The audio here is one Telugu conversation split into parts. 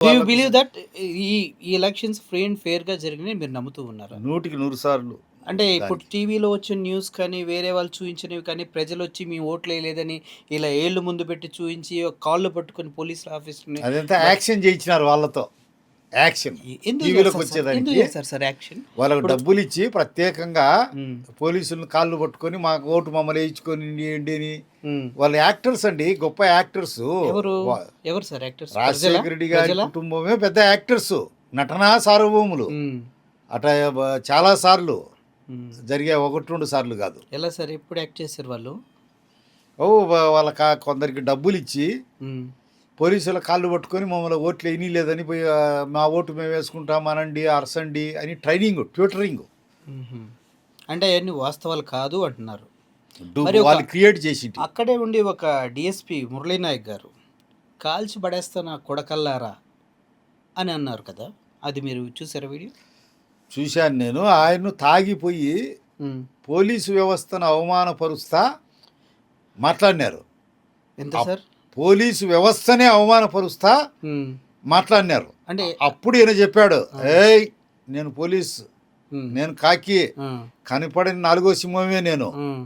డూ యూ బిలీవ్ దట్ ఈ ఈ ఎలక్షన్స్ ఫ్రీ అండ్ ఫెయిర్‌గా జరిగినాయి మీరు నమ్ముతూ ఉన్నారా? 100% అంటే ఇప్పుడు దానికి. టీవీలో వచ్చిన న్యూస్ కానీ, వేరే వాళ్ళు చూయించినవి కానీ, ప్రజలొచ్చి మేము ఓట్లేయలేదని ఇలా ఏళ్ళు ముందు పెట్టి చూయించి, కాళ్ళు పట్టుకొని పోలీస్ ఆఫీసర్‌ని అదంతా బ యాక్షన్ చేయించినారు వాళ్ళతో. యాక్షన్. ఎందుకు టీవీలోకి చేస్తారు సార్? ఎందుకు వచ్చేదానికి చేస్తారు సార్ యాక్షన్? వాళ్ళకి ఇప్పుడు డబ్బులిచ్చి ప్రత్యేకంగా హ్మ్. పోలీసులను కాళ్ళు పట్టుకొని మాకు ఓటు మమ్మల్ని వేయించుకొని ఇయ్యండి అని. హ్మ్. వాళ్ళు యాక్టర్స్ అండి, గొప్ప యాక్టర్స్. ఎవరు? ఎవరు సార్ యాక్టర్స్? ప్రజలా? రాజశేఖర రెడ్డి గారి ప్రజలా? కుటుంబమే పెద్ద యాక్టర్స్, నటనా సార్వభౌములు. హ్మ్. అట చాలా సార్లు హ్మ్. జరిగే 1-2 సార్లు కాదు. ఎలా సార్? ఎప్పుడు యాక్ట్ చేశారు వాళ్ళు? వాళ్ళకి కొందరికి డబ్బులు ఇచ్చి హ్మ్. పోలీసుల కాళ్ళు పట్టుకొని మమ్మల్ని ఓట్లు వేయనీయలేదని పోయి మా ఓటు మేము వేసుకుంటాం అనండి, అరసండి అని ట్యూటరింగ్ హుహు. అంటే అయన్నీ వాస్తవాలు కాదు అంటున్నారు. మరి ఒక వాళ్ళు క్రియేట్ చేసి. అక్కడే ఉండి ఒక డీఎస్పీ మురళీనాయక్ గారు కాల్చి పడేస్తా నా కొడకల్లారా అని అన్నారు కదా! అది మీరు చూసారా వీడియో? చూశాను నేను. ఆయన్ను తాగిపోయి హ్మ్. పోలీసు వ్యవస్థను అవమానపరుస్తా మాట్లాడినారు. ఎంత అప్ సార్? పోలీసు వ్యవస్థనే అవమానపరుస్తా హ్మ్. మాట్లాడినారు. అంటే అప్పుడు ఈయన చెప్పాడు, ఆ! ఏయ్ నేను పోలీస్, హ్మ్. నేను కాకి, ఆ! కనపడిన 4వ సింహమే నేను. హ్మ్.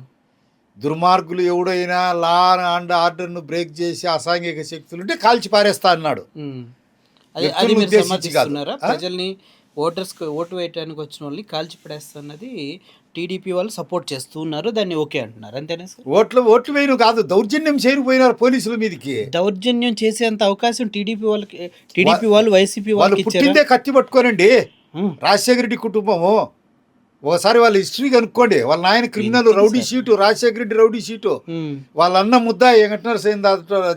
దుర్మార్గులు ఎవడైనా లా అండ్ ఆర్డర్ను బ్రేక్ చేసి అసాంఘిక శక్తులుంటే కాల్చి పారేస్తా అన్నాడు. హ్మ్. అది వ్యక్తులను మీరు ఉద్దేశించి కాదు. సమర్థిస్తున్నారా? ప్రజల్ని ఓటర్స్‌కి ఓటు వేయటానికి వచ్చినోళ్ళని కాల్చి పడేస్తన్నది టీడీపీ వాళ్ళు సపోర్ట్ చేస్తూ ఉన్నారు. దాన్ని ఓకే అంటున్నారు. అంతేనా సార్? ఓట్లు వేయను కాదు, దౌర్జన్యం చేయకపోయినారు పోలీసుల మీదకి. దౌర్జన్యం చేసేంత అవకాశం వా- టీడీపీ వాళ్ళు, వైసీపీ వాళ్ళు వాళ్ళకి ఇచ్చారా? పుట్టిందే కత్తి పట్టుకోనండి. హ్మ్. రాజశేఖర రెడ్డి కుటుంబము ఒకసారి వాళ్ళ హిస్టరీ కనుక్కోండి. వాళ్ళ నాయన క్రిమినల్ ఎందుకు rowdy sir? Sheet, Rajasekhara Reddy rowdy sheet. హ్మ్. వాళ్ళ అన్న ముద్ద వెంకటనర సేన్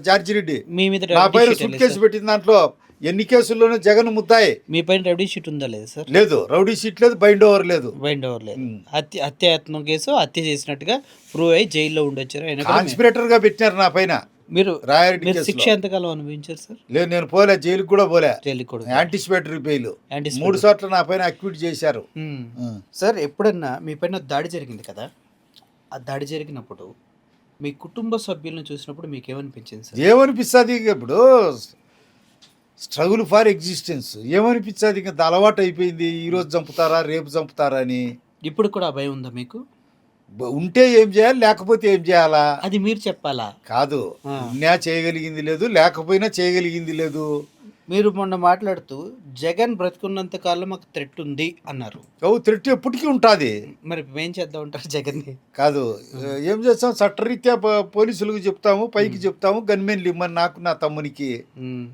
జార్జి రెడ్డి మీ మీద నా రౌడీ పైన షీట్ సూట్ లేదు కేసు సార్? పెట్టిన దాంట్లో ఎన్ని కేసుల్లోనూ జగన్ ముద్దాయి. మీ పైన రౌడీ షీట్ ఉందా లేదా సార్? లేదు, రౌడీ షీట్ లేదు, బైండ్ ఓవర్ లేదు. బైండ్ ఓవర్ లేదు. ఉమ్. హత్యాయత్నం కేసు హత్య చేసినట్టుగా ప్రూవ్ అయ్యి జైల్లో ఉండొచ్చారు. అయినా కూడా కాన్స్పిరేటర్ గా పెట్టినారు నా పైన మీరు రాయారెడ్డి మీరు కేసులో. శిక్ష ఎంతకాలం అనుభవించారు సార్? లేదు, నేను పోలే, జైలుకి కూడా పోలే. జైలుకి కూడా యాంటిసిపేటరీ బెయిల్ యాంటిసిపేటరీ. 3 సార్లు నా పైన అక్యూట్ చేశారు. సార్ ఎప్పుడన్నా మీ పైన దాడి జరిగింది కదా, ఆ దాడి జరిగినప్పుడు మీ కుటుంబ సభ్యులను చూసినప్పుడు మీకు ఏమనిపించింది సార్? ఏమనిపిస్తుంది ఇప్పుడు స్ట్రగుల్ ఫర్ ఎగ్జిస్టెన్స్ ఏమనిపించదు, ఇంకా అలవాటు అయిపోయింది. ఈరోజు చంపుతారా రేపు చంపుతారా అని. ఇప్పుడు కూడా భయం ఉందా మీకు? ఉంటే ఏం చేయాలి, లేకపోతే ఏం చేయాలా? అది మీరు చెప్పాలా? కాదు, ఆ. ఉన్నా చేయగలిగింది లేదు, లేకపోయినా చేయగలిగింది లేదు. మీరు మొన్న మాట్లాడుతూ జగన్ బ్రతుకున్నంత కాలం మాకు థ్రెట్ ఉంది అన్నారు. థ్రెట్ ఎప్పటికీ ఉంటుంది. మరి ఏం చేద్దాం అంటారు జగన్ని? కాదు, ఏం చేస్తాం, చట్టరీత్యా పోలీసులకు చెప్తాము, పైకి చెప్తాము, గన్మెన్లు ఇమ్మని నాకు నా తమ్మునికి. ఉమ్.